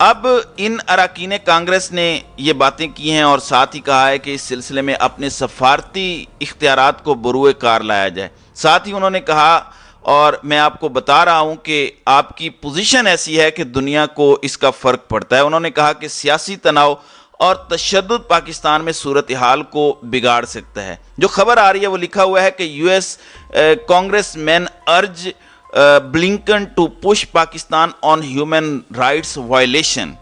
اب ان اراکین کانگریس نے یہ باتیں کی ہیں اور ساتھ ہی کہا ہے کہ اس سلسلے میں اپنے سفارتی اختیارات کو بروئے کار لایا جائے۔ ساتھ ہی انہوں نے کہا، اور میں آپ کو بتا رہا ہوں کہ آپ کی پوزیشن ایسی ہے کہ دنیا کو اس کا فرق پڑتا ہے، انہوں نے کہا کہ سیاسی تناؤ اور تشدد پاکستان میں صورتحال کو بگاڑ سکتا ہے۔ جو خبر آ رہی ہے وہ لکھا ہوا ہے کہ U S congressmen urge Blinken to push Pakistan on human rights violation.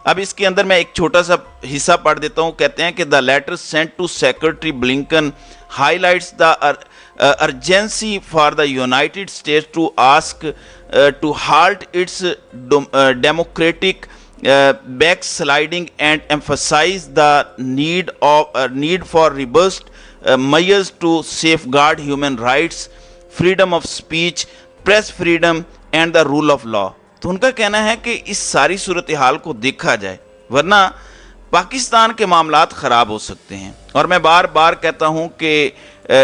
اب اس کے اندر میں ایک چھوٹا سا حصہ پڑھ دیتا ہوں۔ کہتے ہیں کہ the letter sent to secretary Blinken highlights the urgency for the United States to ask to halt its democratic backsliding and emphasize the need for robust measures to safeguard human rights, freedom of speech, press freedom and the rule of law۔ تو ان کا کہنا ہے کہ اس ساری صورتحال کو دیکھا جائے ورنہ پاکستان کے معاملات خراب ہو سکتے ہیں، اور میں بار بار کہتا ہوں کہ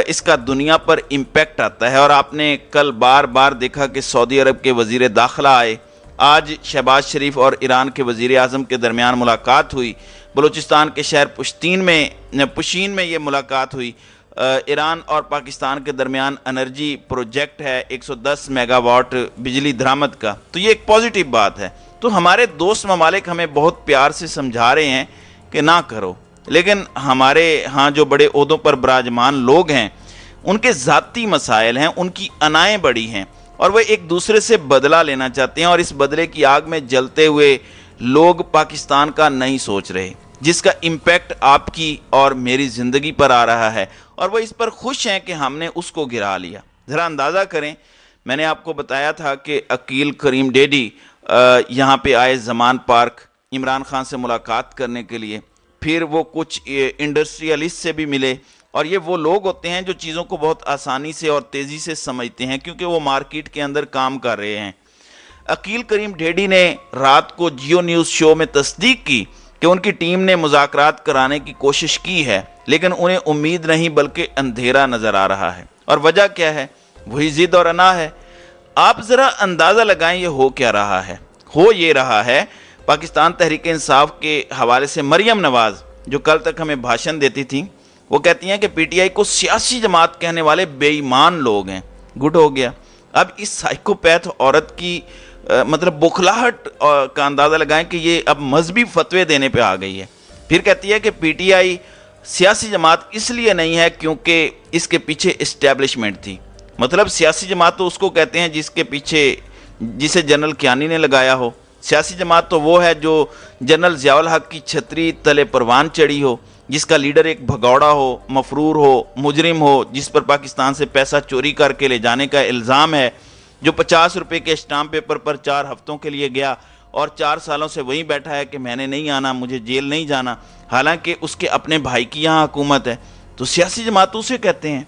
اس کا دنیا پر امپیکٹ آتا ہے۔ اور آپ نے کل بار بار دیکھا کہ سعودی عرب کے وزیر داخلہ آئے، آج شہباز شریف اور ایران کے وزیر اعظم کے درمیان ملاقات ہوئی، بلوچستان کے شہر پشین میں یہ ملاقات ہوئی۔ ایران اور پاکستان کے درمیان انرجی پروجیکٹ ہے 110 میگا واٹ بجلی درآمد کا، تو یہ ایک پازیٹیو بات ہے۔ تو ہمارے دوست ممالک ہمیں بہت پیار سے سمجھا رہے ہیں کہ نہ کرو، لیکن ہمارے ہاں جو بڑے عہدوں پر براجمان لوگ ہیں ان کے ذاتی مسائل ہیں، ان کی انائیں بڑی ہیں اور وہ ایک دوسرے سے بدلہ لینا چاہتے ہیں، اور اس بدلے کی آگ میں جلتے ہوئے لوگ پاکستان کا نہیں سوچ رہے، جس کا امپیکٹ آپ کی اور میری زندگی پر آ رہا ہے، اور وہ اس پر خوش ہیں کہ ہم نے اس کو گرا لیا۔ ذرا اندازہ کریں، میں نے آپ کو بتایا تھا کہ عقیل کریم ڈیڈی یہاں پہ آئے زمان پارک عمران خان سے ملاقات کرنے کے لیے، پھر وہ کچھ انڈسٹریلسٹ سے بھی ملے، اور یہ وہ لوگ ہوتے ہیں جو چیزوں کو بہت آسانی سے اور تیزی سے سمجھتے ہیں کیونکہ وہ مارکیٹ کے اندر کام کر رہے ہیں۔ عقیل کریم ڈیڈی نے رات کو جیو نیوز شو میں تصدیق کی کہ ان کی ٹیم نے مذاکرات کرانے کی کوشش کی ہے، لیکن انہیں امید نہیں بلکہ اندھیرا نظر آ رہا ہے۔ اور وجہ کیا ہے؟ وہی ضد اور انا ہے۔ آپ ذرا اندازہ لگائیں یہ ہو کیا رہا ہے؟ ہو یہ رہا ہے، پاکستان تحریک انصاف کے حوالے سے مریم نواز جو کل تک ہمیں بھاشن دیتی تھیں، وہ کہتی ہیں کہ پی ٹی آئی کو سیاسی جماعت کہنے والے بے ایمان لوگ ہیں۔ گڈ ہو گیا۔ اب اس سائیکوپیتھ عورت کی مطلب بخلاہٹ کا اندازہ لگائیں کہ یہ اب مذہبی فتوے دینے پہ آ گئی ہے۔ پھر کہتی ہے کہ پی ٹی آئی سیاسی جماعت اس لیے نہیں ہے کیونکہ اس کے پیچھے اسٹیبلشمنٹ تھی۔ مطلب سیاسی جماعت تو اس کو کہتے ہیں جس کے پیچھے جسے جنرل کیانی نے لگایا ہو۔ سیاسی جماعت تو وہ ہے جو جنرل ضیاء الحق کی چھتری تلے پروان چڑھی ہو، جس کا لیڈر ایک بھگوڑا ہو، مفرور ہو، مجرم ہو، جس پر پاکستان سے پیسہ چوری کر کے لے جانے کا الزام ہے، جو 50 روپے کے اسٹامپ پیپر پر 4 ہفتوں کے لیے گیا اور 4 سالوں سے وہیں بیٹھا ہے کہ میں نے نہیں آنا، مجھے جیل نہیں جانا، حالانکہ اس کے اپنے بھائی کی یہاں حکومت ہے۔ تو سیاسی جماعتوں سے کہتے ہیں۔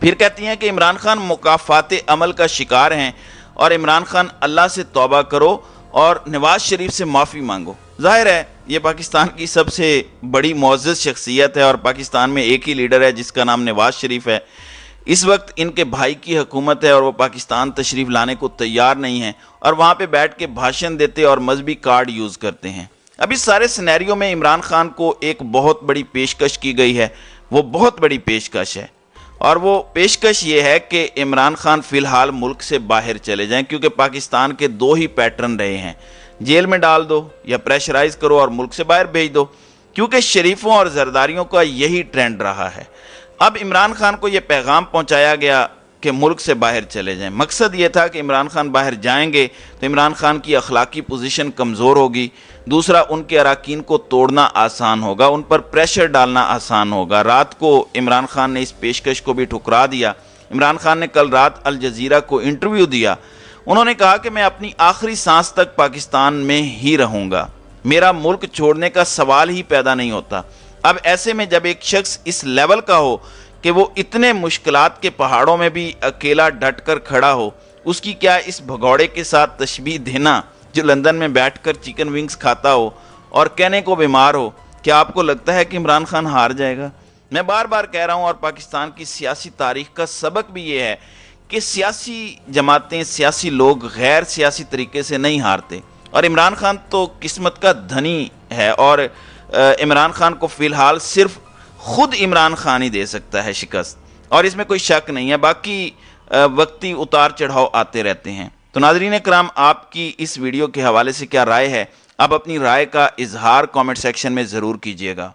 پھر کہتی ہیں کہ عمران خان مکافات عمل کا شکار ہیں، اور عمران خان اللہ سے توبہ کرو اور نواز شریف سے معافی مانگو۔ ظاہر ہے یہ پاکستان کی سب سے بڑی معزز شخصیت ہے، اور پاکستان میں ایک ہی لیڈر ہے جس کا نام نواز شریف ہے۔ اس وقت ان کے بھائی کی حکومت ہے اور وہ پاکستان تشریف لانے کو تیار نہیں ہیں، اور وہاں پہ بیٹھ کے بھاشن دیتے اور مذہبی کارڈ یوز کرتے ہیں۔ اب اس سارے سینیریو میں عمران خان کو ایک بہت بڑی پیشکش کی گئی ہے، وہ بہت بڑی پیشکش ہے، اور وہ پیشکش یہ ہے کہ عمران خان فی الحال ملک سے باہر چلے جائیں، کیونکہ پاکستان کے 2 ہی پیٹرن رہے ہیں، جیل میں ڈال دو یا پریشرائز کرو اور ملک سے باہر بھیج دو، کیونکہ شریفوں اور زرداریوں کا یہی ٹرینڈ رہا ہے۔ اب عمران خان کو یہ پیغام پہنچایا گیا کہ ملک سے باہر چلے جائیں۔ مقصد یہ تھا کہ عمران خان باہر جائیں گے تو عمران خان کی اخلاقی پوزیشن کمزور ہوگی، دوسرا ان کے اراکین کو توڑنا آسان ہوگا، ان پر پریشر ڈالنا آسان ہوگا۔ رات کو عمران خان نے اس پیشکش کو بھی ٹھکرا دیا۔ عمران خان نے کل رات الجزیرہ کو انٹرویو دیا، انہوں نے کہا کہ میں اپنی آخری سانس تک پاکستان میں ہی رہوں گا، میرا ملک چھوڑنے کا سوال ہی پیدا نہیں ہوتا۔ اب ایسے میں جب ایک شخص اس لیول کا ہو کہ وہ اتنے مشکلات کے پہاڑوں میں بھی اکیلا ڈٹ کر کھڑا ہو، اس کی کیا اس بھگوڑے کے ساتھ تشبیہ دینا جو لندن میں بیٹھ کر چکن ونگز کھاتا ہو اور کہنے کو بیمار ہو، کیا آپ کو لگتا ہے کہ عمران خان ہار جائے گا؟ میں بار بار کہہ رہا ہوں، اور پاکستان کی سیاسی تاریخ کا سبق بھی یہ ہے کہ سیاسی جماعتیں، سیاسی لوگ غیر سیاسی طریقے سے نہیں ہارتے، اور عمران خان تو قسمت کا دھنی ہے، اور عمران خان کو فی الحال صرف خود عمران خان ہی دے سکتا ہے شکست، اور اس میں کوئی شک نہیں ہے، باقی وقتی اتار چڑھاؤ آتے رہتے ہیں۔ تو ناظرین کرام، آپ کی اس ویڈیو کے حوالے سے کیا رائے ہے؟ آپ اپنی رائے کا اظہار کامنٹ سیکشن میں ضرور کیجیے گا۔